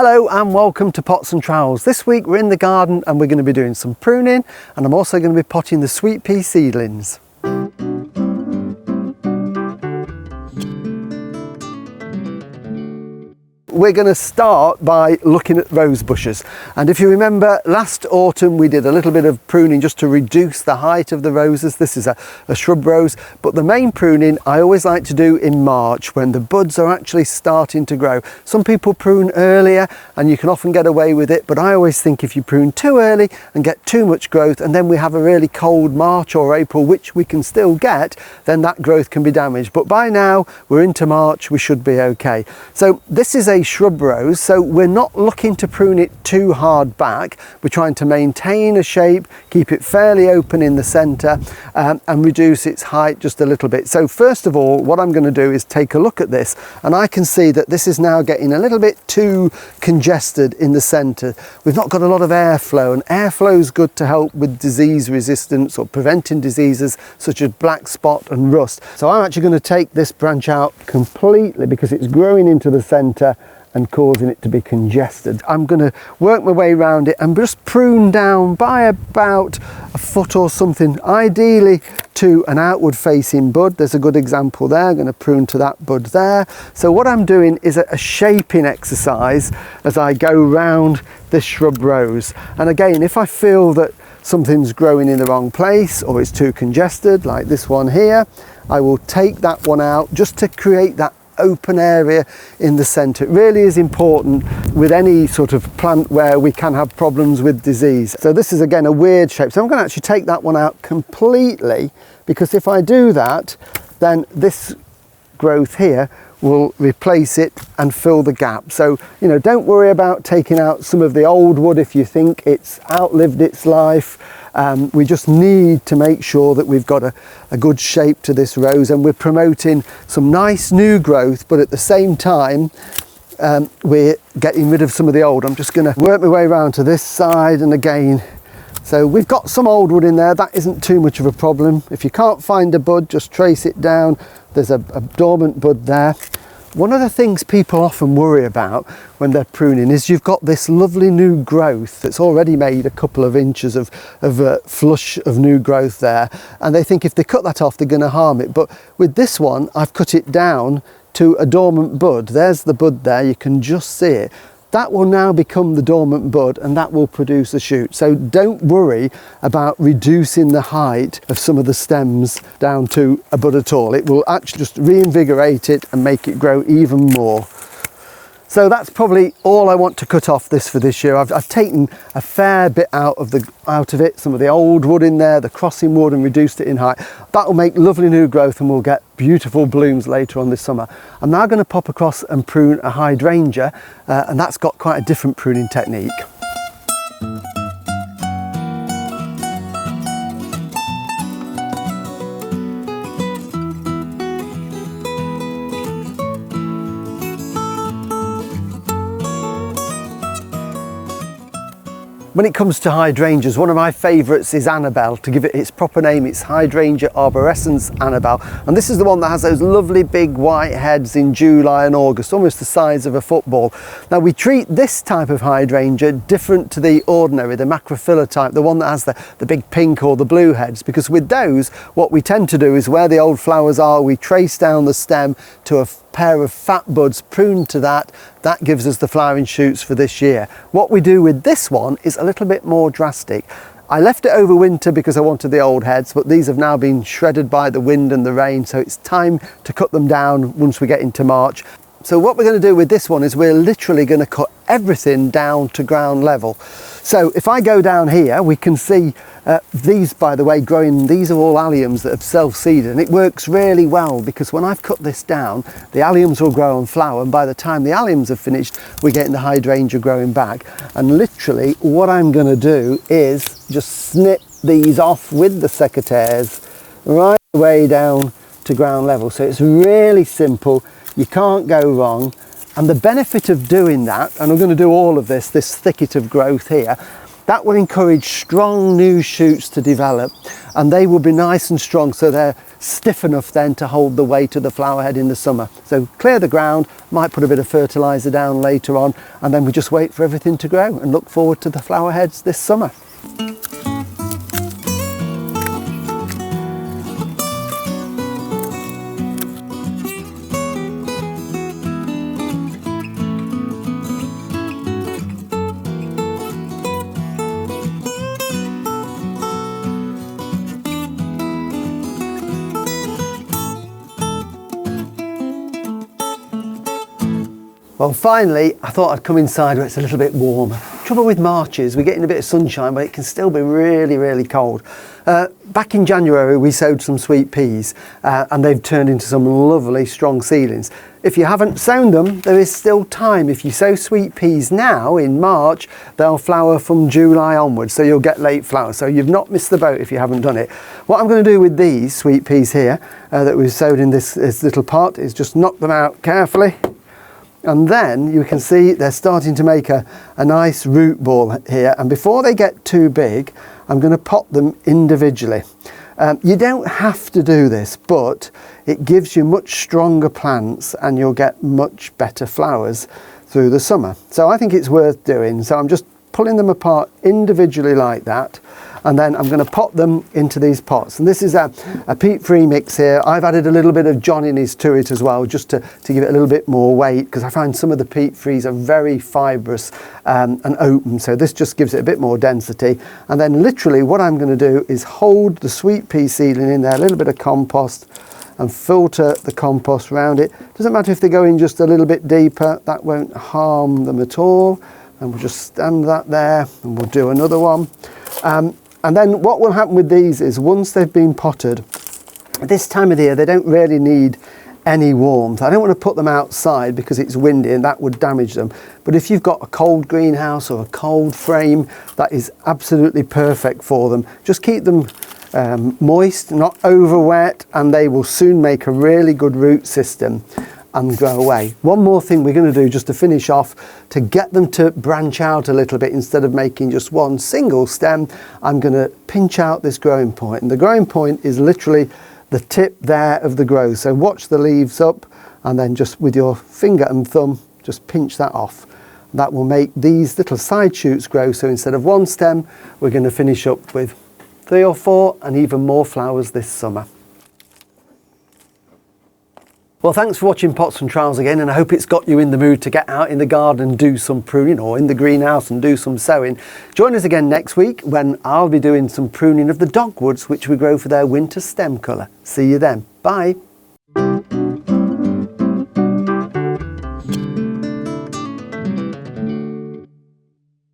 Hello and welcome to Pots and Trowels. This week we're in the garden and we're going to be doing some pruning, and I'm also going to be potting the sweet pea seedlings. We're going to start by looking at rose bushes, and if you remember last autumn we did a little bit of pruning just to reduce the height of the roses. This is a shrub rose, but the main pruning I always like to do in March when the buds are actually starting to grow. Some people prune earlier and you can often get away with it, but I always think if you prune too early and get too much growth and then we have a really cold March or April, which we can still get, then that growth can be damaged. But by now we're into March, we should be okay. So this is a shrub rose, so we're not looking to prune it too hard back. We're trying to maintain a shape, keep it fairly open in the center, and reduce its height just a little bit. So first of all, what I'm going to do is take a look at this, and I can see that this is now getting a little bit too congested in the center. We've not got a lot of airflow, and airflow is good to help with disease resistance or preventing diseases such as black spot and rust. So I'm actually going to take this branch out completely because it's growing into the center and causing it to be congested. I'm going to work my way around it and just prune down by about a foot or something, ideally to an outward facing bud. There's a good example there. I'm going to prune to that bud there. So what I'm doing is a shaping exercise as I go round this shrub rose. And again, if I feel that something's growing in the wrong place or it's too congested, like this one here, I will take that one out just to create that open area in the center. It really is important with any sort of plant where we can have problems with disease. So this is again a weird shape, so I'm going to actually take that one out completely, because if I do that, then this growth here will replace it and fill the gap. So, you know, don't worry about taking out some of the old wood if you think it's outlived its life. We just need to make sure that we've got a good shape to this rose, and we're promoting some nice new growth, but at the same time we're getting rid of some of the old. I'm just going to work my way around to this side, and again, so we've got some old wood in there. That isn't too much of a problem. If you can't find a bud, just trace it down. There's a dormant bud there. One of the things people often worry about when they're pruning is you've got this lovely new growth that's already made a couple of inches of flush of new growth there, and they think if they cut that off they're going to harm it. But with this one, I've cut it down to a dormant bud. There's the bud there, you can just see it. That will now become the dormant bud, and that will produce a shoot. So don't worry about reducing the height of some of the stems down to a bud at all. It will actually just reinvigorate it and make it grow even more. So that's probably all I want to cut off this for this year. I've taken a fair bit out of it, some of the old wood in there, the crossing wood, and reduced it in height. That will make lovely new growth and we'll get beautiful blooms later on this summer. I'm now going to pop across and prune a hydrangea, and that's got quite a different pruning technique. When it comes to hydrangeas, one of my favourites is Annabelle. To give it its proper name, it's Hydrangea arborescens Annabelle, and this is the one that has those lovely big white heads in July and August, almost the size of a football. Now we treat this type of hydrangea different to the ordinary, the macrophylla type, the one that has the big pink or the blue heads, because with those what we tend to do is where the old flowers are, we trace down the stem to a pair of fat buds, prune to that gives us the flowering shoots for this year. What we do with this one is a little bit more drastic. I left it over winter because I wanted the old heads, but these have now been shredded by the wind and the rain, so it's time to cut them down once we get into March. So what we're going to do with this one is we're literally going to cut everything down to ground level. So if I go down here, we can see these, by the way, growing, these are all alliums that have self-seeded, and it works really well because when I've cut this down, the alliums will grow and flower, and by the time the alliums are finished, we're getting the hydrangea growing back. And literally what I'm going to do is just snip these off with the secateurs right the way down to ground level. So it's really simple, you can't go wrong. And the benefit of doing that, and I'm going to do all of this thicket of growth here, That will encourage strong new shoots to develop, and they will be nice and strong, so they're stiff enough then to hold the weight of the flower head in the summer. So clear the ground, might put a bit of fertiliser down later on, and then we just wait for everything to grow and look forward to the flower heads this summer. Well, finally, I thought I'd come inside where it's a little bit warmer. Trouble with March is we're getting a bit of sunshine, but it can still be really, really cold. Back in January, we sowed some sweet peas, and they've turned into some lovely, strong seedlings. If you haven't sown them, there is still time. If you sow sweet peas now in March, they'll flower from July onwards, so you'll get late flowers. So you've not missed the boat if you haven't done it. What I'm going to do with these sweet peas here that we've sowed in this little pot is just knock them out carefully. And then you can see they're starting to make a nice root ball here. And before they get too big, I'm going to pot them individually. You don't have to do this, but it gives you much stronger plants and you'll get much better flowers through the summer. So I think it's worth doing. So I'm just pulling them apart individually like that. And then I'm going to pot them into these pots. And this is a peat-free mix here. I've added a little bit of Johnniness to it as well, just to give it a little bit more weight, because I find some of the peat-frees are very fibrous and open. So this just gives it a bit more density. And then literally what I'm going to do is hold the sweet pea seedling in there, a little bit of compost, and filter the compost around it. Doesn't matter if they go in just a little bit deeper, that won't harm them at all. And we'll just stand that there, and we'll do another one. And then what will happen with these is once they've been potted, at this time of the year, they don't really need any warmth. I don't want to put them outside because it's windy and that would damage them. But if you've got a cold greenhouse or a cold frame, that is absolutely perfect for them. Just keep them moist, not over wet, and they will soon make a really good root system and go away. One more thing we're going to do just to finish off, to get them to branch out a little bit instead of making just one single stem, I'm going to pinch out this growing point. And the growing point is literally the tip there of the growth. So watch the leaves up and then just with your finger and thumb, just pinch that off. That will make these little side shoots grow. So instead of one stem, we're going to finish up with 3 or 4 and even more flowers this summer. Well, thanks for watching Pots and Trowels again, and I hope it's got you in the mood to get out in the garden and do some pruning, or in the greenhouse and do some sowing. Join us again next week when I'll be doing some pruning of the dogwoods, which we grow for their winter stem colour. See you then. Bye.